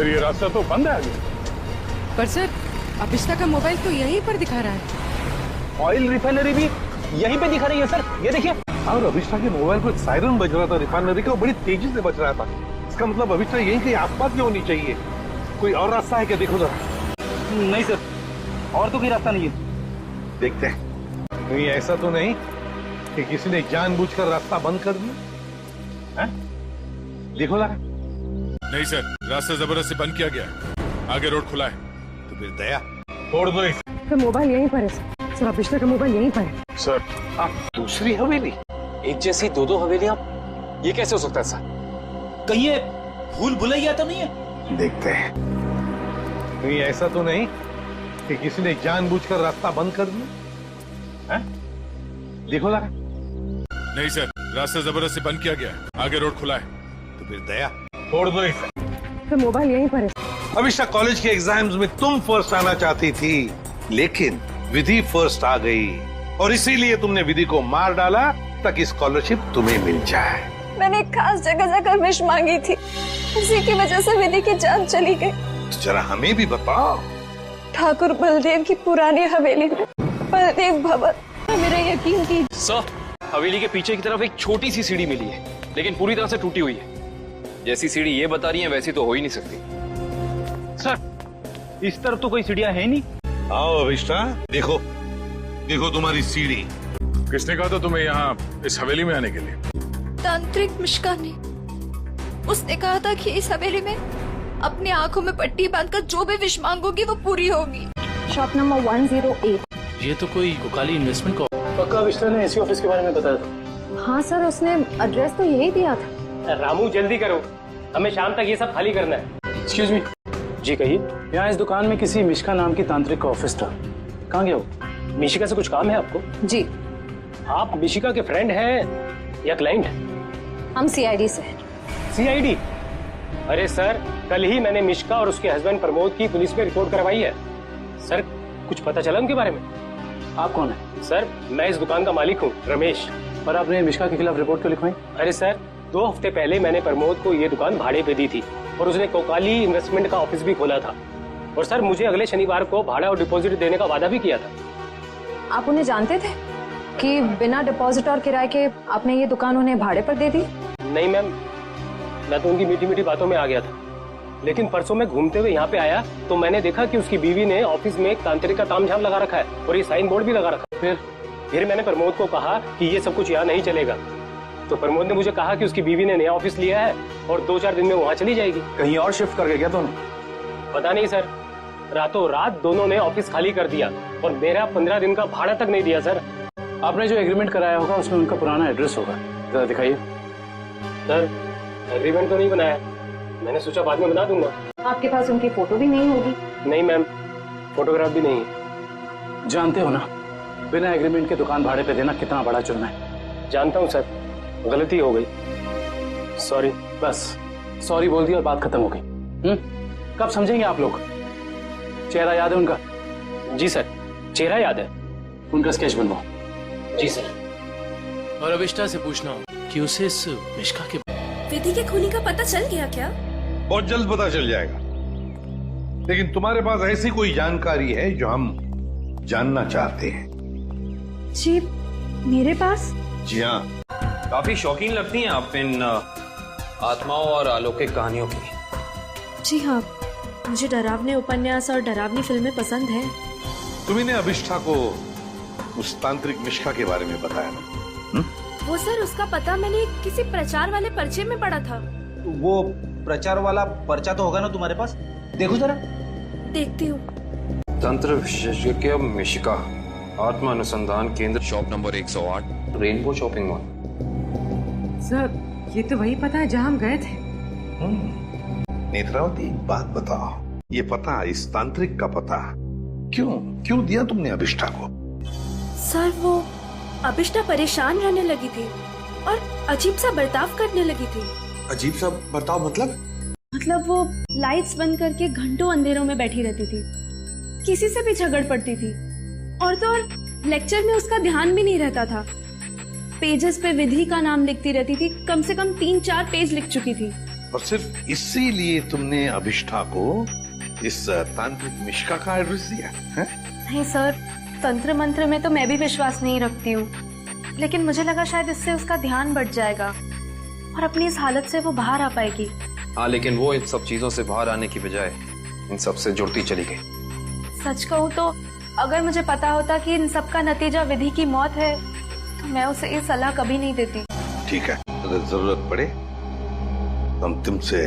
फिर ये रास्ता तो बंद है आगे। पर सर अभिष्टा का मोबाइल तो यहीं पर दिखा रहा है। ऑयल रिफाइनरी भी यहीं पे दिखा रही है सर, ये देखिए। और अभिष्टा के मोबाइल को एक सायरन बज रहा था रिफाइनरी का, बड़ी तेजी से बज रहा था। इसका मतलब अभिष्टा यहीं कहीं आसपास में होनी चाहिए। कोई और रास्ता है क्या, देखो जरा। नहीं सर, और तो कोई रास्ता नहीं है। देखते हैं। कहीं ऐसा तो नहीं कि किसी ने जानबूझकर रास्ता बंद कर दिया? देखो जरा। नहीं सर, रास्ता जबरदस्ती बंद किया गया है। आगे रोड खुला है। तो फिर दया छोड़ दो इसे। तो मोबाइल यहीं पर है सर, अभिष्टा का मोबाइल यहीं पर है। सर आप दूसरी हवेली? एक जैसी दो हवेलियां, ये कैसे हो सकता है सर? कहीं ये भूल भुलैया तो नहीं है? देखते हैं। कहीं ऐसा तो नहीं कि किसी ने जानबूझकर रास्ता बंद कर दिया? देखो जरा। नहीं सर, रास्ता जबरदस्ती बंद किया गया है। आगे रोड खुला है। तो फिर दया छोड़ दो इसे। तो मोबाइल यहीं पर है। अभिष्टा कॉलेज के एग्जाम्स में तुम फर्स्ट आना चाहती थी, लेकिन विधि फर्स्ट आ गई और इसीलिए तुमने विधि को मार डाला ताकि स्कॉलरशिप तुम्हें मिल जाए। मैंने एक खास जगह जाकर विश मांगी थी, उसी की वजह से विधि की जान चली गई। तो जरा हमें भी बताओ। ठाकुर बलदेव की पुरानी हवेली में बलदेव भवन। मेरा यकीन की सर, हवेली के पीछे की तरफ एक छोटी सी सीढ़ी मिली है, लेकिन पूरी तरह से टूटी हुई है। जैसी सीढ़ी ये बता रही है वैसी तो हो ही नहीं सकती। सर, इस तरफ तो कोई सीढ़ियां है नहीं। आओ अभिष्टा, देखो देखो तुम्हारी सीढ़ी। किसने कहा था तुम्हें यहाँ इस हवेली में आने के लिए? तांत्रिक मिश्का ने। उसने कहा था कि इस हवेली में अपनी आंखों में पट्टी बांधकर जो भी विश मांगोगी वो पूरी होगी। Shop number 108। ये तो कोई कोकाली इन्वेस्टमेंट का। पक्का अभिष्टा ने एसी ऑफिस के बारे में बताया था। हाँ सर, उसने एड्रेस तो यही दिया था। रामू जल्दी करो, हमें शाम तक ये सब खाली करना है। Excuse me. जी कहिए। यहाँ इस दुकान में किसी मिश्का नाम की तांत्रिक का ऑफिस था, कहाँ गया वो? मिशिका से कुछ काम है आपको? जी, आप मिशिका के फ्रेंड हैं या क्लाइंट? हम सीआईडी से हैं। सीआईडी? अरे सर, कल ही मैंने मिशिका और उसके हस्बैंड प्रमोद की पुलिस में रिपोर्ट करवाई है। सर, कुछ पता चला उनके बारे में? आप कौन है? सर, मैं इस दुकान का मालिक हूँ, रमेश। पर आपने मिश्का के खिलाफ रिपोर्ट क्यों लिखवाई? अरे सर, 2 हफ्ते पहले मैंने प्रमोद को ये दुकान भाड़े पे दी थी और उसने कोकाली इन्वेस्टमेंट का ऑफिस भी खोला था। और सर, मुझे अगले शनिवार को भाड़ा और डिपॉजिट देने का वादा भी किया था। आप उन्हें जानते थे कि बिना डिपॉजिट और किराए के आपने ये दुकान उन्हें भाड़े पर दे दी? नहीं मैम, मैं तो उनकी मीठी मीठी बातों में आ गया था, लेकिन परसों मैं घूमते हुए यहाँ पे आया तो मैंने देखा कि उसकी बीवी ने ऑफिस में एक तांत्रिक का तामझाम लगा रखा है और ये साइन बोर्ड भी लगा रखा है। फिर मैंने प्रमोद को कहा कि ये सब कुछ यहाँ नहीं चलेगा, तो प्रमोद ने मुझे कहा कि उसकी बीवी ने नया ऑफिस लिया है और 2-4 दिन में वहाँ चली जाएगी। कहीं और शिफ्ट करके गया दोनों? पता नहीं सर, रातों रात दोनों ने ऑफिस खाली कर दिया और मेरा 15 दिन का भाड़ा तक नहीं दिया। सर, आपने जो एग्रीमेंट कराया होगा उसमें उनका पुराना एड्रेस होगा, जरा दिखाइए। सर, एग्रीमेंट तो नहीं बनाया, मैंने सोचा बाद में बना दूंगा। आपके पास उनकी फोटो भी नहीं होगी? नहीं मैम, फोटोग्राफ भी नहीं है। जानते हो ना, बिना एग्रीमेंट के दुकान भाड़े पे देना कितना बड़ा जुर्म है। जानता हूँ सर, गलती हो गई, सॉरी। बस सॉरी बोल दी और बात खत्म हो गई। कब समझेंगे आप लोग? चेहरा याद है उनका? जी सर, चेहरा याद है। उनका स्केच बनवाओ। जी सर। और अभिष्टा से पूछना कि उसे इस मिश्का के विधि के खूनी का पता चल गया क्या? बहुत जल्द पता चल जाएगा, लेकिन तुम्हारे पास ऐसी कोई जानकारी है जो हम जानना चाहते हैं? जी, मेरे पास? जी हाँ। काफी शौकीन लगती हैं आप इन आत्माओं और अलौकिक कहानियों की। जी हाँ, मुझे डरावने उपन्यास और डरावनी फिल्में पसंद हैं। तुम्ही ने अभिष्ठा को उस तांत्रिक मिश्का के बारे में बताया ना? वो सर, उसका पता मैंने किसी प्रचार वाले पर्चे में पढ़ा था। वो प्रचार वाला पर्चा तो होगा ना तुम्हारे पास? देखो जरा। देखती हूँ। तंत्र विशेषज्ञ मिशिका, आत्मा अनुसंधान केंद्र, shop number 108, rainbow shopping mall. Sir, ये तो वही पता है जहाँ हम गए थे। नेत्रावती, एक बात बताओ, ये पता, इस तांत्रिक का पता क्यों दिया तुमने अभिष्ठा को? सर, वो अभिष्टा परेशान रहने लगी थी और अजीब सा बर्ताव करने लगी थी। अजीब सा बर्ताव मतलब? मतलब वो लाइट्स बंद करके घंटों अंधेरों में बैठी रहती थी, किसी से भी झगड़ पड़ती थी, और तो और लेक्चर में उसका ध्यान भी नहीं रहता था। पेजेस पे विधि का नाम लिखती रहती थी, कम से कम 3-4 पेज लिख चुकी थी। और सिर्फ इसीलिए तुमने अभिष्ठा को इस तांत्रिक मिश्का का एड्रेस दिया है? नहीं सर, तंत्र मंत्र में तो मैं भी विश्वास नहीं रखती हूँ, लेकिन मुझे लगा शायद इससे उसका ध्यान बढ़ जाएगा और अपनी इस हालत से वो बाहर आ पाएगी। हाँ, लेकिन वो इन सब चीजों से बाहर आने की बजाय इन सब से जुड़ती चली गई। सच कहूँ तो अगर मुझे पता होता कि इन सब का नतीजा विधि की मौत है तो मैं उसे ये सलाह कभी नहीं देती। ठीक है, अगर जरूरत पड़े हम तुमसे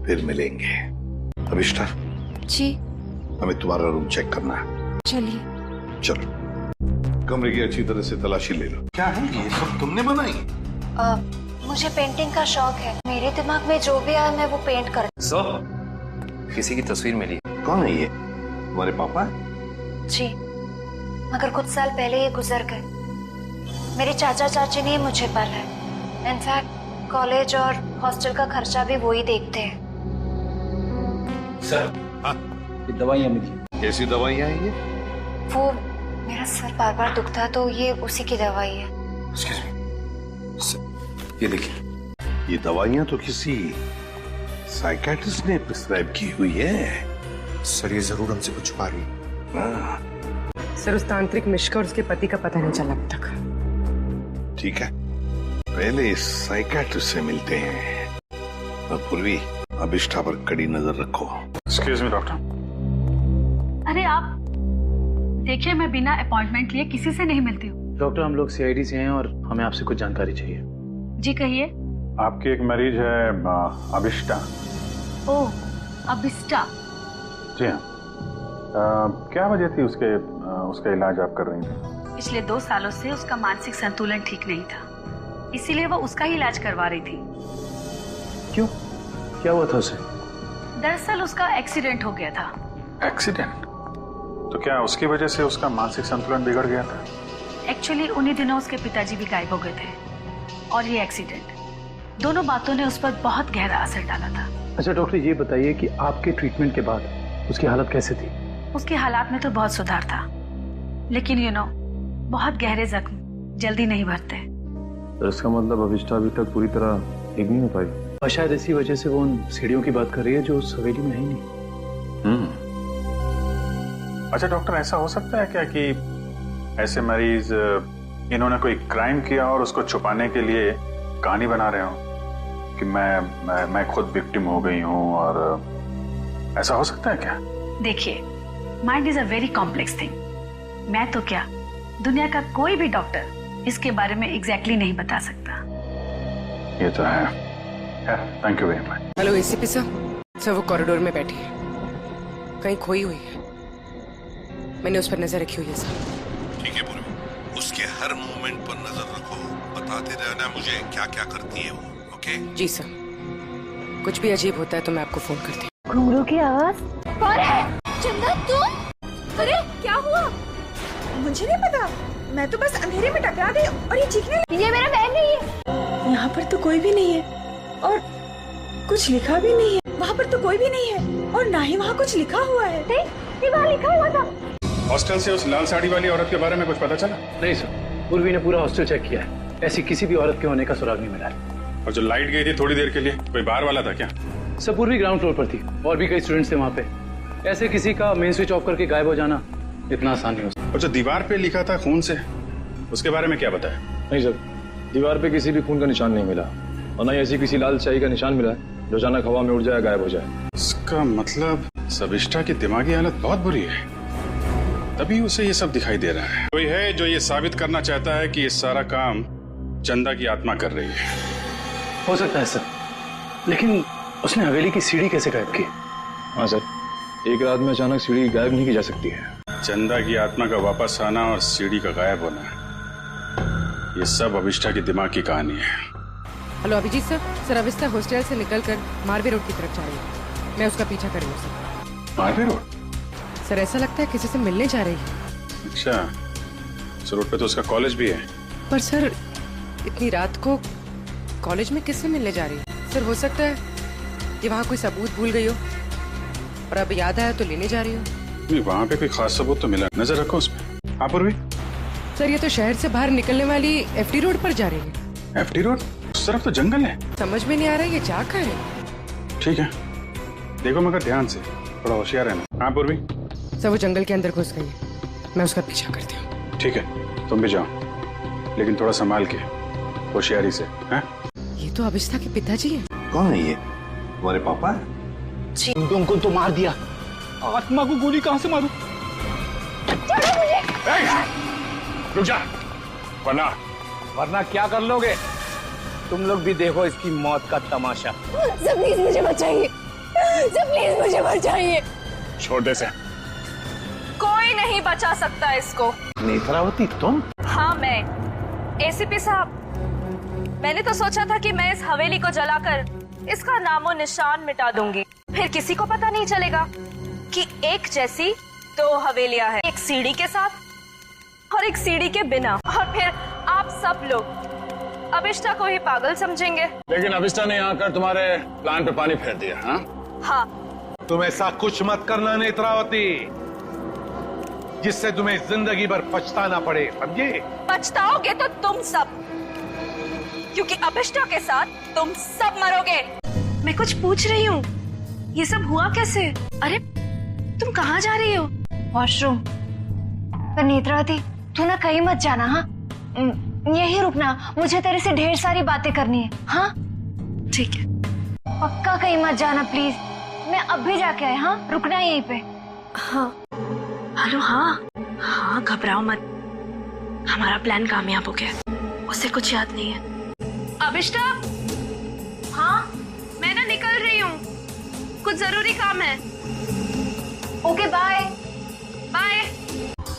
फिर मिलेंगे। अभिष्ठा जी हमें तुम्हारा रूम चेक करना है। चलिए। चलो कमरे की अच्छी तरह से तलाशी ले लो। क्या है ये सब तुमने बनाई? मुझे पेंटिंग का शौक है, मेरे दिमाग में जो भी आया मैं वो पेंट कर। सर, किसी की तस्वीर मिली। कौन है ये? तुम्हारे पापा? जी, मगर कुछ साल पहले ये गुजर गए। मेरे चाचा चाची ने मुझे पाला है। इनफैक्ट कॉलेज और हॉस्टल का खर्चा भी वो ही देखते हैं। सर, हाँ? ये दवाइयाँ मिली। कैसी दवाइयाँ हैं ये? वो मेरा सर बार बार दुखता है तो ये उसी की दवाई है। ये देखिए, ये दवाइयाँ तो किसी साइकियाट्रिस्ट ने प्रिस्क्राइब की हुई है। सर ये जरूर हमसे कुछ छुपा रही है। सर उस तांत्रिक मिश्का और उसके पति का पता नहीं चला अब तक। ठीक है, पहले इस साइकियाट्रिस्ट से मिलते हैं और पूर्वी अभिष्ठा पर कड़ी नजर रखो। Excuse me doctor. अरे आप देखिए, मैं बिना अपॉइंटमेंट लिए किसी से नहीं मिलती हूँ। डॉक्टर, हम लोग सीआईडी से हैं और हमें आपसे कुछ जानकारी चाहिए। जी कहिए। आपकी एक मरीज है अभिष्ठा। ओह, अभिष्ठा। जी हाँ। क्या वजह थी उसका इलाज आप कर रही थी? पिछले 2 सालों से उसका मानसिक संतुलन ठीक नहीं था, इसीलिए वो उसका ही इलाज करवा रही थी। क्यों, क्या हुआ था उसे? दरअसल उसका एक्सीडेंट हो गया था। एक्सीडेंट? तो क्या उसकी वजह से उसका मानसिक संतुलन बिगड़ गया था? एक्चुअली उन्हीं दिनों उसके पिताजी भी गायब हो गए थे और ये एक्सीडेंट, दोनों बातों ने उस पर बहुत गहरा असर डाला था। अच्छा डॉक्टर, ये बताइए कि आपके ट्रीटमेंट के बाद उसकी हालत कैसे थी? उसके हालात में तो बहुत सुधार था, लेकिन बहुत गहरे जख्म जल्दी नहीं भरते। तो इसका मतलब अभिष्ठा अभी तक पूरी तरह ठीक नहीं हो पाई और शायद इसी वजह से वो उन सीढ़ियों की बात कर रही है जो उस हवेली में है ही नहीं। अच्छा डॉक्टर, ऐसा हो सकता है क्या कि ऐसे मरीज इन्होंने कोई क्राइम किया और उसको छुपाने के लिए कहानी बना रहे हो कि मैं खुद विक्टिम हो गई हूँ, और ऐसा हो सकता है क्या? देखिए, mind is a very complex thing. मैं तो क्या, दुनिया का कोई भी डॉक्टर इसके बारे में एग्जैक्टली नहीं बता सकता। ये तो है। Thank you very much. Hello ACP sir, वो कॉरिडोर में बैठी है, कहीं खोई हुई है। मैंने उस पर नजर रखी हुई है सर। ठीक है पूर्वी, उसके हर मूवमेंट पर नजर रखो, बताते रहना मुझे क्या क्या करती है वो। ओके? जी सर, कुछ भी अजीब होता है तो मैं आपको फोन करती हूँ। घुंघरू की आवाज। कौन है? चंदा तुम? अरे क्या हुआ? मुझे नहीं पता, मैं तो बस अंधेरे में टकरा गई और ये चीखने लगी। ये मेरा बैग नहीं है। यहाँ पर तो कोई भी नहीं है और कुछ लिखा भी नहीं है। वहाँ पर तो कोई भी नहीं है और ना ही वहाँ कुछ लिखा हुआ है। ये वहाँ लिखा हुआ था। हॉस्टल से उस लाल साड़ी वाली औरत के बारे में कुछ पता चला? नहीं सर, पूर्वी ने पूरा हॉस्टल चेक किया है, ऐसी किसी भी औरत के होने का सुराग नहीं मिला है। और जो लाइट गई थी थोड़ी देर के लिए, कोई बाहर वाला था क्या? सब पूर्वी ग्राउंड फ्लोर पर थी और भी कई स्टूडेंट्स थे वहाँ पे। ऐसे किसी का मेन स्विच ऑफ करके गायब हो जाना इतना आसान नहीं हो सकता। और जो दीवार पे लिखा था खून से, उसके बारे में क्या बताया? नहीं सर, दीवार पे किसी भी खून का निशान नहीं मिला और न ही ऐसी किसी लाल स्याही का निशान मिला है जो अचानक हवा में उड़ जाए, गायब हो जाए। इसका मतलब अभिष्ठा की दिमागी हालत बहुत बुरी है, तभी उसे ये सब दिखाई दे रहा है। कोई है जो ये साबित करना चाहता है कि ये सारा काम चंदा की आत्मा कर रही है। हो सकता है सर, लेकिन उसने हवेली की सीढ़ी कैसे गायब की? हाँ सर, एक रात में अचानक सीढ़ी गायब नहीं की जा सकती है। चंदा की आत्मा का वापस आना और सीढ़ी का गायब होना, ये सब अभिष्ठा की दिमाग की कहानी है। हेलो अभिजीत सर, अभिष्ठा हॉस्टल से निकलकर मारवे रोड की तरफ जा रही है। मैं उसका पीछा कर रही हूँ सर। मारवे रोड? सर ऐसा लगता है किसी से मिलने जा रही है। अच्छा, इस रोड पे तो उसका कॉलेज भी है। पर सर इतनी रात को कॉलेज में किससे मिलने जा रही है? सर हो सकता है ये वहाँ कोई सबूत भूल गई हो और अब याद आया तो लेने जा रही हो। नहीं, वहाँ पे कोई खास सबूत तो मिला, नजर रखो उस पे। आप भी? सर ये तो शहर से बाहर निकलने वाली FD रोड पर जा रही है। FD road? उस तरफ तो जंगल है। समझ में नहीं आ रहा है ये जा कहाँ है। ठीक है, देखो मगर ध्यान से, थोड़ा होशियार रहना। हाँ पूर्वी। सर वो जंगल के अंदर घुस गई है, मैं उसका पीछा करती हूँ। ठीक है, तुम भी जाओ, लेकिन थोड़ा संभाल के, होशियारी से। हैं? ये तो अभिष्ठा के पिताजी हैं। कौन है ये? तुम्हारे पापा? तुमको तो मार दिया, आत्मा को गोली कहां से मारूं? रुक जा, वरना क्या कर लोगे? तुम लोग भी देखो इसकी मौत का तमाशा। सर प्लीज मुझे बचाइए, सर प्लीज मुझे बचाइए। छोड़ दे से। कोई नहीं बचा सकता इसको। नेत्रावती तुम? हाँ मैं। एसीपी साहब, मैंने तो सोचा था कि मैं इस हवेली को जलाकर इसका नामो निशान मिटा दूंगी, फिर किसी को पता नहीं चलेगा कि एक जैसी दो हवेलियां हैं, एक सीढ़ी के साथ और एक सीढ़ी के बिना, और फिर आप सब लोग अभिष्ठा को ही पागल समझेंगे। लेकिन अभिष्ठा ने आकर तुम्हारे प्लान पे पानी फेर दिया। हाँ, तुम ऐसा कुछ मत करना नेत्रावती, जिससे तुम्हें जिंदगी भर पछताना पड़े, समझे? पछताओगे तो तुम सब, क्योंकि अभिष्ठा के साथ तुम सब मरोगे। मैं कुछ पूछ रही हूँ, ये सब हुआ कैसे? अरे तुम कहाँ जा रही हो? वॉशरूम। पर नेत्रावती तू ना कहीं मत जाना। हाँ यही रुकना, मुझे तेरे से ढेर सारी बातें करनी है। हाँ ठीक है, पक्का कहीं मत जाना प्लीज। मैं अब भी जाके आए। हाँ रुकना यहीं पे। हाँ हेलो। हाँ हाँ घबराओ मत, हमारा प्लान कामयाब हो गया, उसे कुछ याद नहीं है। अभिष्ठा, हाँ मैं ना निकल रही हूँ, कुछ जरूरी काम है। Okay bye. बाय।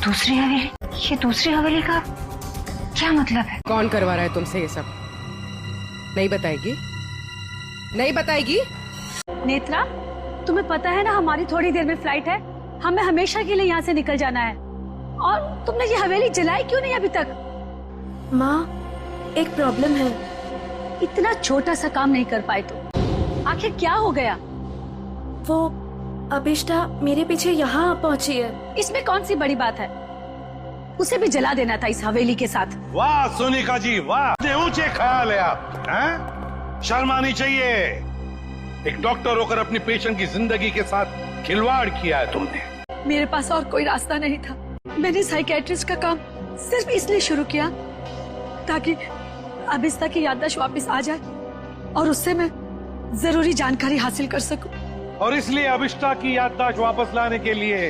दूसरी हवेली? ये दूसरी हवेली का क्या मतलब है? कौन करवा रहा है तुमसे ये सब? नहीं बताएगी? नहीं बताएगी? नेत्रा, तुम्हें पता है ना हमारी थोड़ी देर में फ्लाइट है, हमें हमेशा के लिए यहाँ से निकल जाना है, और तुमने ये हवेली जलाई क्यों नहीं अभी तक? माँ एक प्रॉब्लम है। इतना छोटा सा काम नहीं कर पाए तुम, आखिर क्या हो गया? वो अभिष्ठा मेरे पीछे यहाँ पहुँची है। इसमें कौन सी बड़ी बात है? उसे भी जला देना था इस हवेली के साथ। वाह सोनिका जी वाह, इतने ऊंचे ख्याल है आप, हैं? शर्म आनी चाहिए। एक डॉक्टर होकर अपनी पेशेंट की जिंदगी के साथ खिलवाड़ किया है तुमने। मेरे पास और कोई रास्ता नहीं था, मैंने साइकियाट्रिस्ट का काम सिर्फ इसलिए शुरू किया ताकि अभिष्ठा की याददाश्त वापस आ जाए और उससे मैं जरूरी जानकारी हासिल कर सकूं। और इसलिए अभिष्ठा की याददाश्त वापस लाने के लिए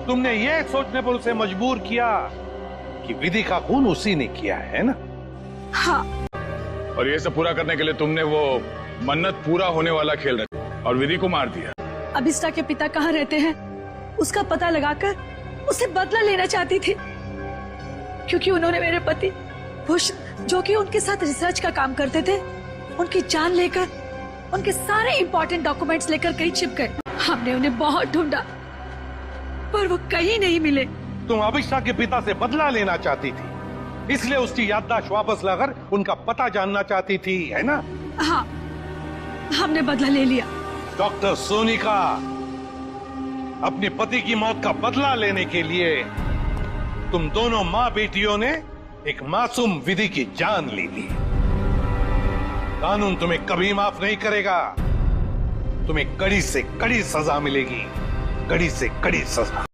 तुमने ये सोचने पर उसे मजबूर किया कि विधि का खून उसी ने किया है ना? हाँ। और ये सब पूरा करने के लिए तुमने वो मन्नत पूरा होने वाला खेल रखा और विधि को मार दिया। अभिष्ठा के पिता कहाँ रहते हैं उसका पता लगाकर उसे बदला लेना चाहती थी, क्योंकि उन्होंने मेरे पति भूषण, जो कि उनके साथ रिसर्च का काम करते थे, उनकी जान लेकर उनके सारे इंपॉर्टेंट डॉक्यूमेंट्स लेकर कहीं छिप गए। हमने उन्हें बहुत ढूंढा पर वो कहीं नहीं मिले। तुम अभिष्ठा के पिता से बदला लेना चाहती थी, इसलिए उसकी याददाश्त वापस लाकर उनका पता जानना चाहती थी, है ना? हाँ, हमने बदला ले लिया। डॉक्टर सोनिका, अपने पति की मौत का बदला लेने के लिए तुम दोनों माँ बेटियों ने एक मासूम विधि की जान ली थी। कानून तुम्हें कभी माफ नहीं करेगा, तुम्हें कड़ी से कड़ी सजा मिलेगी, कड़ी से कड़ी सजा।